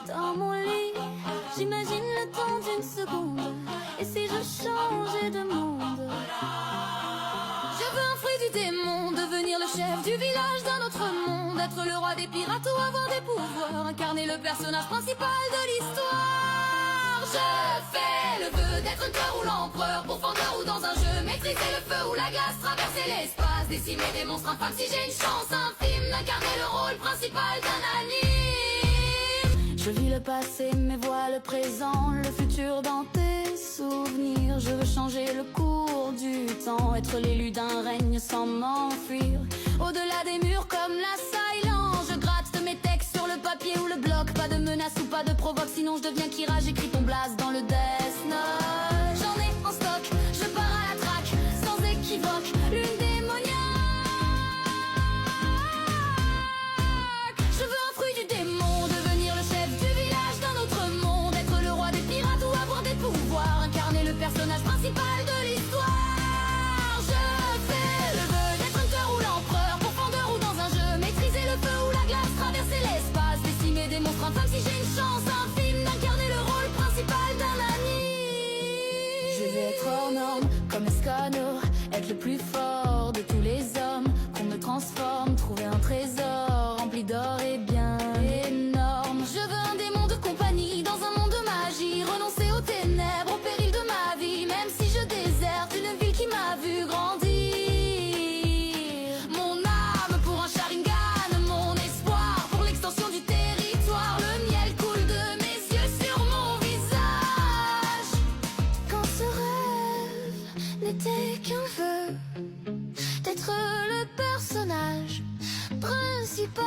Dans mon lit, j'imagine le temps d'une seconde. Et si je changeais de monde? Je veux un fruit du démon, devenir le chef du village d'un autre monde. Être le roi des pirates ou avoir des pouvoirs, incarner le personnage principal de l'histoire. Je fais le vœu d'être Hunter ou l'empereur, pourfendeur ou dans un jeu, maîtriser le feu ou la glace, traverser l'espace, décimer des monstres infâmes. Si j'ai une chance infime d'incarner le rôle principal d'un anime. Je vis le passé mais vois le présent, le futur dans tes souvenirs. Je veux changer le cours du temps, être l'élu d'un règne sans m'enfuir. Au-delà des murs comme la silence, je gratte mes textes sur le papier ou le bloc. Pas de menace ou pas de provoque, sinon je deviens Kira. J'écris ton blast dans le Death Note. J'en ai en stock, je pars à la traque, sans équivoque, lune démoniaque. Je veux un fruit du démon, devenir le chef du village d'un autre monde. Être le roi des pirates ou avoir des pouvoirs, incarner le personnage principal de l'histoire. Je fais le vœu d'être Hunter ou l'empereur, pourfendeur ou dans un jeu, maîtriser le feu ou la glace, traverser l'espace, décimer des monstres infâmes. Si j'ai une chance infime d'incarner le rôle principal d'un anime. Je vais être hors norme comme Escano, être le plus fort de tous les hommes. Qu'on me transforme, trouver un trésor rempli d'or et bien énorme. Je veux un démon de compagnie dans un monde de magie, renoncer aux ténèbres, au péril de ma vie, même si je déserte une ville qui m'a vu grandir. Mon âme pour un Sharingan, mon espoir pour l'extension du territoire. Le miel coule de mes yeux sur mon visage. Quand ce rêve n'était qu'un vœu d'être le personnage principal.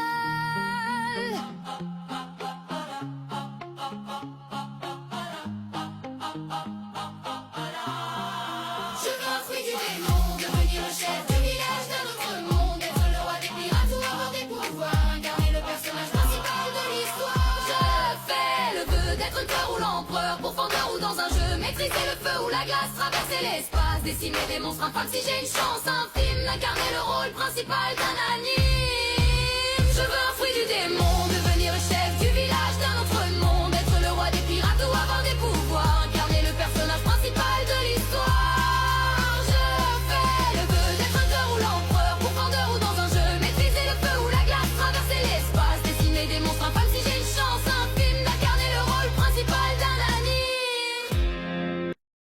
Je veux un fruit du démon, devenir le chef du village d'un autre monde. Être le roi des pirates ou avoir des pouvoirs, incarner le personnage principal de l'histoire. Je fais le vœu d'être Hunter ou l'empereur, pourfendeur ou dans un jeu, maîtriser le feu ou la glace, traverser l'espace, décimer des monstres infâmes. Si j'ai une chance infime d'incarner le rôle principal d'un anime.